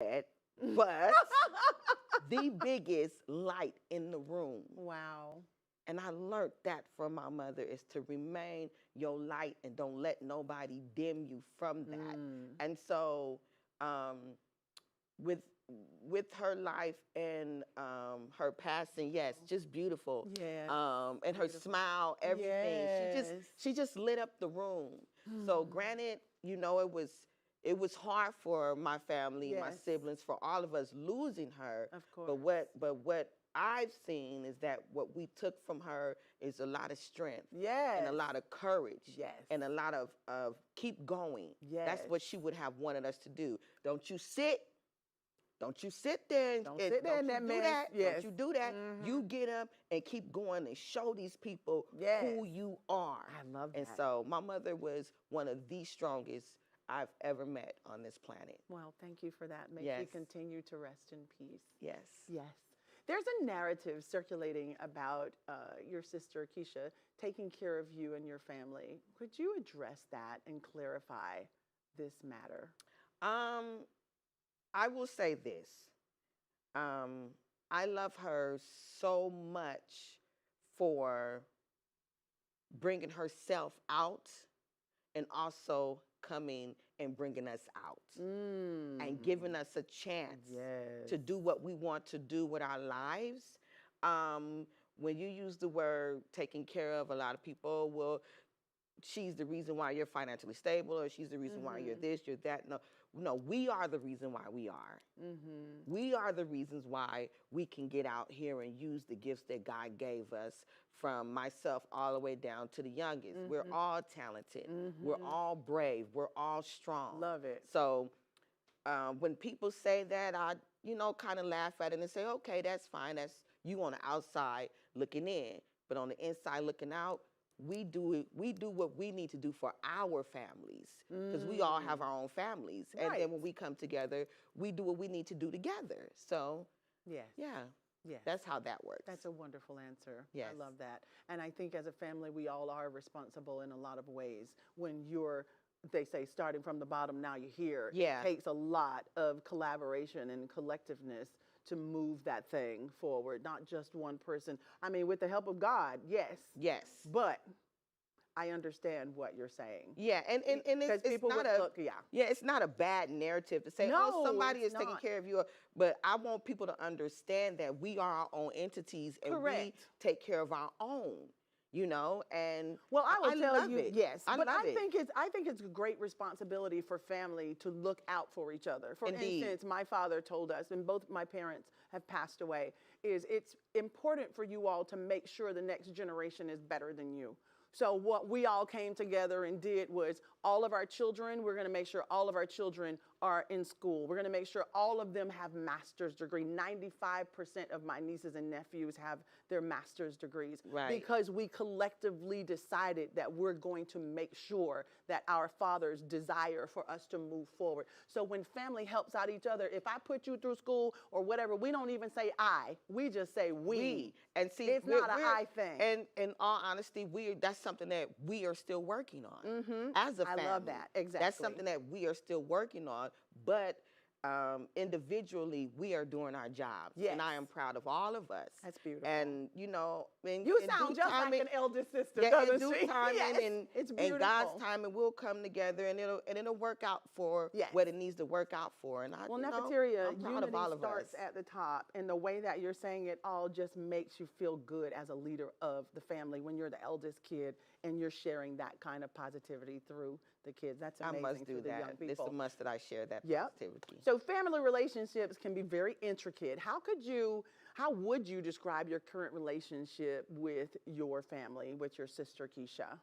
but the biggest light in the room. Wow. And I learned that from my mother is to remain your light and don't let nobody dim you from that. And so um, with with her life and her passing, yes, just beautiful. Yes. And her smile, everything. Yes. She just lit up the room. So granted, it was hard for my family, my Yes. siblings, for all of us losing her. Of course. But what I've seen is that what we took from her is a lot of strength. Yes. And a lot of courage. Yes. And a lot of keep going. Yes. That's what she would have wanted us to do. Don't you sit there and Don't sit there in that mess. that. Yes. Don't you do that. You get up and keep going and show these people Yes. who you are. I love that. And so my mother was one of the strongest I've ever met on this planet. Well, thank you for that. May Yes. she continue to rest in peace. Yes. Yes. There's a narrative circulating about your sister, Keyshia, taking care of you and your family. Could you address that and clarify this matter? I will say this. I love her so much for bringing herself out and also coming and bringing us out and giving us a chance Yes. to do what we want to do with our lives. When you use the word taking care of, a lot of people will, she's the reason why you're financially stable, or she's the reason why you're this, you're that. No, we are the reason why we are. We are the reasons why we can get out here and use the gifts that God gave us, from myself all the way down to the youngest. We're all talented. We're all brave. We're all strong. Love it. So when people say that, I, kind of laugh at it and say, okay, that's fine. That's you on the outside looking in. But on the inside looking out, we do what we need to do for our families, because we all have our own families. And then when we come together, we do what we need to do together. So Yes. yeah, Yes. that's how that works. That's a wonderful answer. Yes. I love that. And I think as a family, we all are responsible in a lot of ways. When they say, starting from the bottom, now you're here. Yeah. It takes a lot of collaboration and collectiveness to move that thing forward, not just one person. I mean, with the help of God, yes. Yes. But I understand what you're saying. Yeah, and it's people not would look, yeah. Yeah, it's not a bad narrative to say, No, oh, somebody it's is taking not. care of you. But I want people to understand that we are our own entities, and we Correct. take care of our own. And well, I will tell love you, it. yes, I but love I it. think it's a great responsibility for family to look out for each other. For Indeed. instance, my father told us, and both my parents have passed away, is it's important for you all to make sure the next generation is better than you. So what we all came together and did was all of our children, we're going to make sure all of our children are in school. We're going to make sure all of them have master's degree. 95% of my nieces and nephews have their master's degrees. Right. Because we collectively decided that we're going to make sure that our fathers desire for us to move forward. So when family helps out each other, if I put you through school or whatever, we don't even say I. We just say we. And see, it's not an I thing. And in all honesty, that's something that we are still working on as a family. I love that. Exactly. That's something that we are still working on. But individually, we are doing our jobs. Yes. And I am proud of all of us. That's beautiful. And, you in sound due just timing, like an eldest sister, yeah, doesn't in due she? timing, Yes. It's beautiful. and God's timing, we'll come together, and it'll work out for Yes. what it needs to work out for. And Well, Neffeteria, I'm proud unity of all of starts us. at the top, and the way that you're saying it all just makes you feel good as a leader of the family when you're the eldest kid and you're sharing that kind of positivity through the kids. That's amazing. I must do for the young that. people. It's a must that I share that Yep. positivity. So family relationships can be very intricate. How would you describe your current relationship with your family, with your sister Keyshia?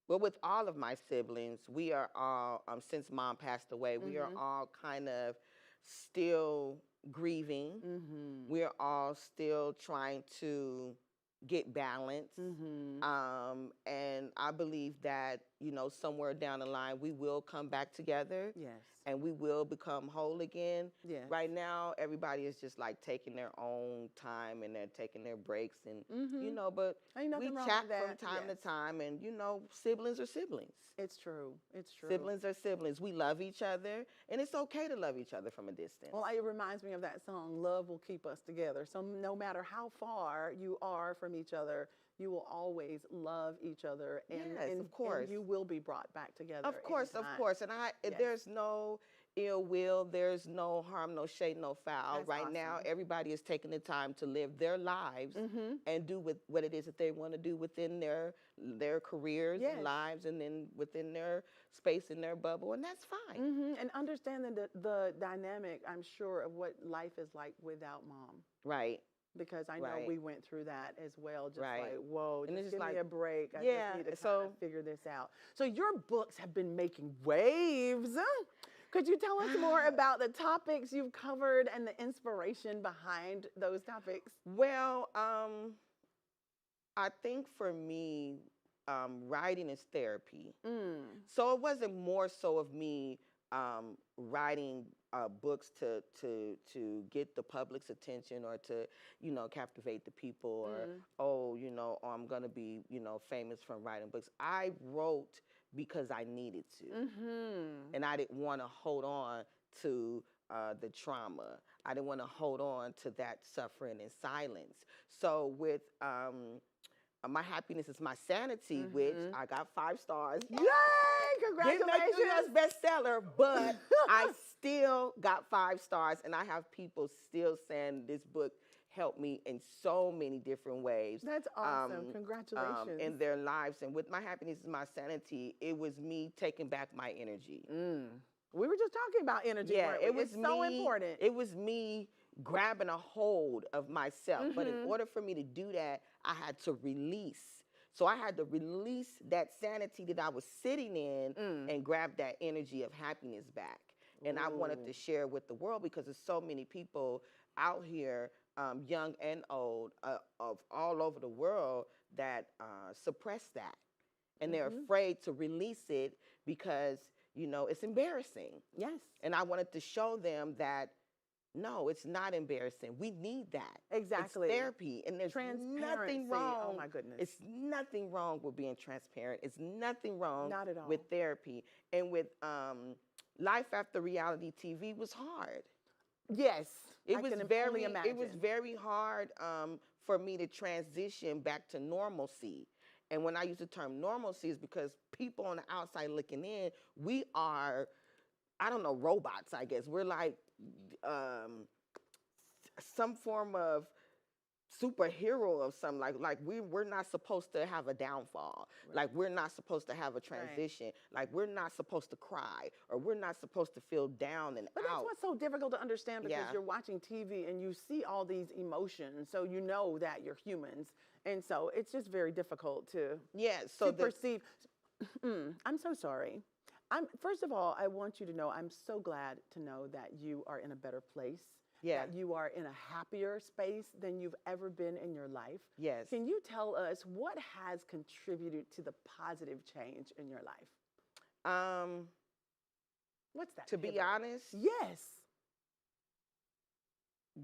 Well, with all of my siblings, we are all, since mom passed away, we are all kind of still grieving. We are all still trying to get balance. And I believe that, somewhere down the line, we will come back together. Yes. and we will become whole again. Yes. Right now, everybody is just like taking their own time and they're taking their breaks, and but Ain't we nothing wrong chat with that. from time to Yes. time, and siblings are siblings. It's true. It's true. Siblings are siblings. We love each other, and it's okay to love each other from a distance. Well, it reminds me of that song, Love Will Keep Us Together. So no matter how far you are from each other, you will always love each other. And, Yes, of course. And you will be brought back together. Of course, of anytime. course. And Yes. there's no ill will, there's no harm, no shade, no foul. That's Right now, awesome. everybody is taking the time to live their lives and do what it is that they want to do within their careers Yes. and lives, and then within their space in their bubble, and that's fine. And understanding the dynamic, I'm sure, of what life is like without mom. Right. Because I know Right. we went through that as well. Just Right. like, whoa, And just it's give like, me a break. I yeah, just need to so- kind of figure this out. So your books have been making waves. Could you tell us more about the topics you've covered and the inspiration behind those topics? Well, I think for me, writing is therapy. So it wasn't more so of me writing books to get the public's attention, or to captivate the people, or I'm gonna be famous from writing books. I wrote because I needed to, and I didn't want to hold on to the trauma. I didn't want to hold on to that suffering in silence. So with My Happiness is My Sanity, which I got 5 stars. Yay! Didn't make New York's Congratulations! bestseller, but I still got 5 stars, and I have people still saying this book helped me in so many different ways. That's awesome. Congratulations. In their lives. And with My Happiness is My Sanity, it was me taking back my energy. We were just talking about energy. Yeah, weren't we? it was It's so me- important. It was me grabbing a hold of myself. But in order for me to do that, I had to release. So I had to release that sanity that I was sitting in and grab that energy of happiness back. And I wanted to share with the world, because there's so many people out here, young and old, of all over the world, that suppress that. And they're afraid to release it because, it's embarrassing. Yes. And I wanted to show them that, no, it's not embarrassing. We need that. Exactly. It's therapy. And there's Transparency. nothing wrong. Oh, my goodness. It's nothing wrong with being transparent. It's nothing wrong Not at all. with therapy. And with life after reality TV was hard. Yes. It I was can only very imagine. hard for me to transition back to normalcy. And when I use the term normalcy, is because people on the outside looking in, we are, I don't know, robots, I guess. We're like some form of superhero of something. Like we're not supposed to have a downfall. Right. Like we're not supposed to have a transition. Like we're not supposed to cry, or we're not supposed to feel down and But that's out. what's so difficult to understand, because Yeah. you're watching TV and you see all these emotions, so you know that you're humans. And so it's just very difficult to, Yeah, so perceive. I'm so sorry. First of all, I want you to know I'm so glad to know that you are in a better place. Yeah. That you are in a happier space than you've ever been in your life. Yes. Can you tell us what has contributed to the positive change in your life? What's that? To be pivot? honest, Yes.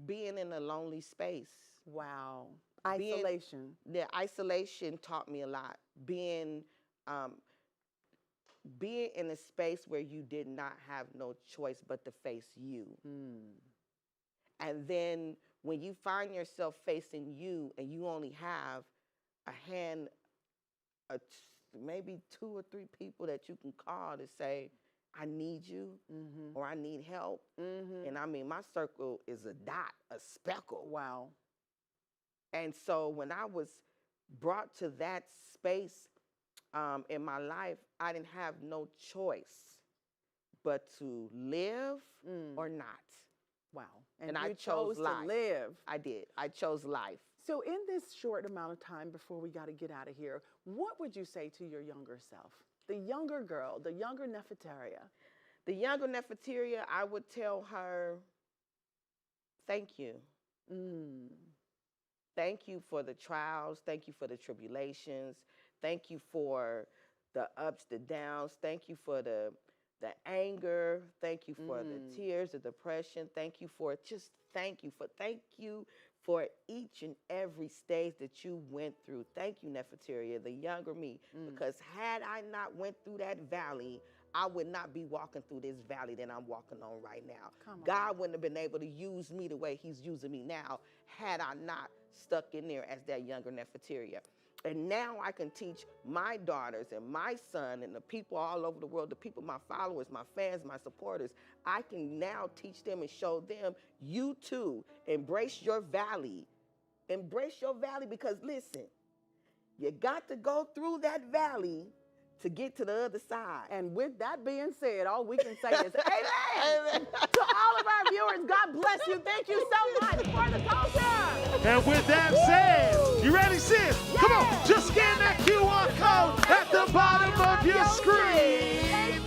being in a lonely space. Wow. Being- Isolation. The isolation taught me a lot. Being in a space where you did not have no choice but to face you. And then when you find yourself facing you, and you only have a hand, maybe 2 or 3 people that you can call to say, I need you, or I need help. And I mean, my circle is a dot, a speckle. Wow. And so when I was brought to that space in my life, I didn't have no choice but to live or not. Wow. And you I chose to life. live. I did. I chose life. So in this short amount of time before we got to get out of here, what would you say to your younger self? The younger girl, the younger Neffeteria. The younger Neffeteria, I would tell her, thank you. Thank you for the trials. Thank you for the tribulations. Thank you for the ups, the downs. Thank you for the the anger. Thank you for the tears, the depression. Thank you for thank you for each and every stage that you went through. Thank you, Neffeteria, the younger me, because had I not went through that valley, I would not be walking through this valley that I'm walking on right now. God wouldn't have been able to use me the way he's using me now had I not stuck in there as that younger Neffeteria. And now I can teach my daughters and my son and the people all over the world, the people, my followers, my fans, my supporters, I can now teach them and show them, you too, embrace your valley. Embrace your valley, because listen, you got to go through that valley to get to the other side. And with that being said, all we can say is amen. To all of our viewers, God bless you. Thank you so much for the culture. And with that said, you ready, sis? Come on, just scan that QR code at the bottom of your screen.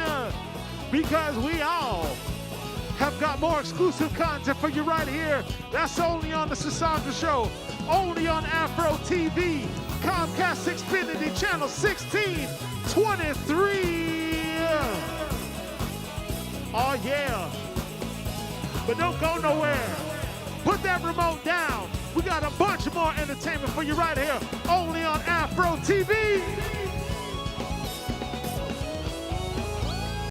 Because we all have got more exclusive content for you right here. That's only on the Sasandra Show, only on Afro TV, Comcast Xfinity Channel 1623. Oh yeah. But don't go nowhere. Put that remote down. We got a bunch more entertainment for you right here, only on Afro TV.